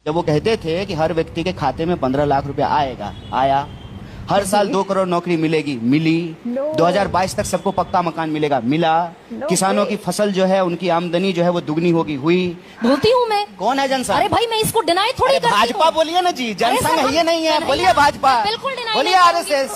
जब वो कहते थे कि हर व्यक्ति के खाते में 15 लाख रुपया आएगा, आया। हर साल 2 करोड़ नौकरी मिलेगी, मिली। 2022 तक सबको पक्का मकान मिलेगा, मिला। किसानों की फसल जो है, उनकी आमदनी जो है वो दुगनी होगी, हुई। बोलती हूँ मैं। कौन है जनसंघ? अरे भाई मैं इसको डिनाई थोड़ी करती हूँ। भाजपा बोलिए ना जी, जनसंघ है ये नहीं है। बोलिए भाजपा, बोलिए आरएसएस,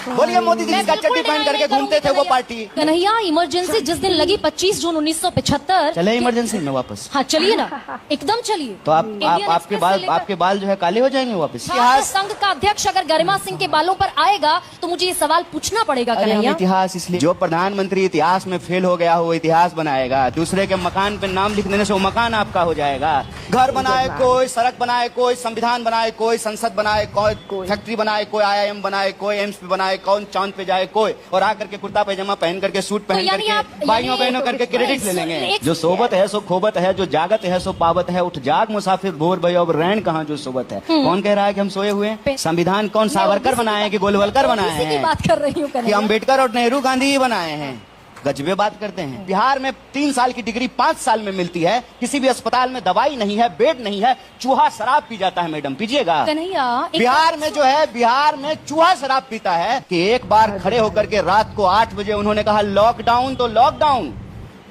बोलिए मोदी जी जिसका चट्टी पहन करके घूमते थे वो पार्टी। कन्हैया, इमरजेंसी जिस दिन लगी 25 जून 1975। चले इमरजेंसी में वापस? हाँ चलिए ना, एकदम चलिए। तो आपके बाल जो है काले हो जाएंगे वापस। संघ का अध्यक्ष अगर गरिमा सिंह के बालों पर आएगा तो मुझे ये सवाल पूछना पड़ेगा कन्हैया। इतिहास इसलिए, जो प्रधानमंत्री इतिहास में फेल हो गया हो वो इतिहास बनाएगा। दूसरे के मकान पे नाम लिख देने से वो मकान आपका हो जाएगा। घर बनाए कोई, सड़क बनाए कोई, संविधान बनाए कोई, संसद बनाए कोई, फैक्ट्री बनाए कोई, IIM बनाए कोई, एम्स पे बनाए कौन, चांद पे जाए कोई, और आकर के कुर्ता पैजामा पहन करके, सूट पहन करके भाइयों बहनों करके क्रेडिट ले लेंगे। जो सोबत है सो खोबत है, जो जागत है सो पावत है। उठ जाग मुसाफिर भोर भई अब रैन कहाँ जो सोबत है। कौन कह रहा है कि हम सोए हुए हैं? संविधान कौन सावरकर बनाए हैं कि गोलवलकर बनाए हैं? बात कर रही हूँ कि अम्बेडकर और नेहरू गांधी ही बनाए हैं? गजबे बात करते हैं। बिहार में 3 साल की डिग्री 5 साल में मिलती है। किसी भी अस्पताल में दवाई नहीं है, बेड नहीं है, चूहा शराब पी जाता है। मैडम पीजिएगा। बिहार में जो है, बिहार में चूहा शराब पीता है। कि एक बार खड़े होकर के रात को 8 बजे उन्होंने कहा लॉकडाउन तो लॉकडाउन,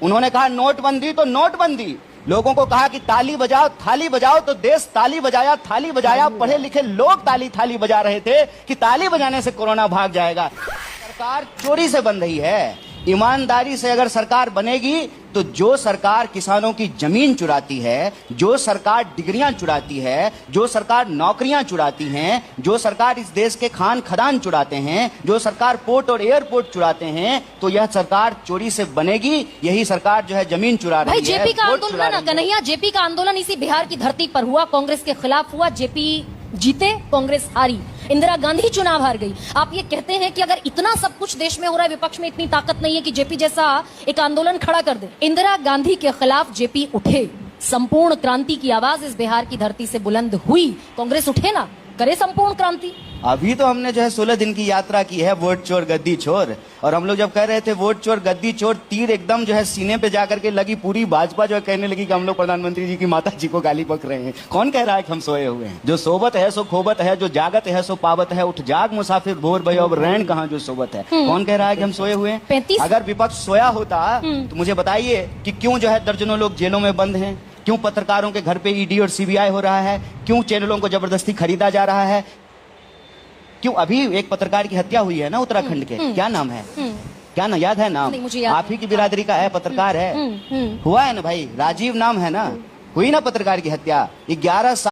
उन्होंने कहा नोटबंदी तो नोटबंदी, लोगों को कहा कि ताली बजाओ थाली बजाओ, तो देश ताली बजाया थाली बजाया। पढ़े लिखे लोग ताली थाली बजा रहे थे कि ताली बजाने से कोरोना भाग जाएगा। सरकार चोरी से बन रही है। ईमानदारी से अगर सरकार बनेगी तो जो सरकार किसानों की जमीन चुराती है, जो सरकार डिग्रियां चुराती है, जो सरकार नौकरियां चुराती हैं, जो सरकार इस देश के खान खदान चुराते हैं, जो सरकार पोर्ट और एयरपोर्ट चुराते हैं, तो यह सरकार चोरी से बनेगी। यही सरकार जो है जमीन चुरा रही है। जेपी का आंदोलन, कन्हैया, जेपी का आंदोलन इसी बिहार की धरती पर हुआ, कांग्रेस के खिलाफ हुआ। जेपी जीते, कांग्रेस हारी, इंदिरा गांधी चुनाव हार गई। आप ये कहते हैं कि अगर इतना सब कुछ देश में हो रहा है, विपक्ष में इतनी ताकत नहीं है कि जेपी जैसा एक आंदोलन खड़ा कर दे। इंदिरा गांधी के खिलाफ जेपी उठे, संपूर्ण क्रांति की आवाज इस बिहार की धरती से बुलंद हुई। कांग्रेस उठे ना, करे संपूर्ण क्रांति। अभी तो हमने जो है 16 दिन की यात्रा की है, वोट चोर गद्दी चोर। और हम लोग जब कह रहे थे वोट चोर गद्दी चोर, तीर एकदम जो है सीने पे जाकर के लगी। पूरी भाजपा जो है कहने लगी कि हम लोग प्रधानमंत्री जी की माता जी को गाली बक रहे हैं। कौन कह रहा है कि हम सोए हुए हैं? जो सोबत है सो खोबत है, जो जागत है सो पावत है। उठ जाग मुसाफिर भोर भई अब रैन कहाँ जो सोबत है। कौन कह रहा है कि हम सोए हुए हैं? अगर विपक्ष सोया होता तो मुझे बताइए कि क्यों जो है दर्जनों लोग जेलों में बंद हैं, क्यों पत्रकारों के घर पे ED और CBI हो रहा है, क्यों चैनलों को जबरदस्ती खरीदा जा रहा है, क्यों अभी एक पत्रकार की हत्या हुई है ना उत्तराखंड के, क्या नाम है, क्या ना याद है नाम? आप ही की बिरादरी का है, पत्रकार है, हुआ है ना भाई, राजीव नाम है ना, हुई ना पत्रकार की हत्या। 11 साल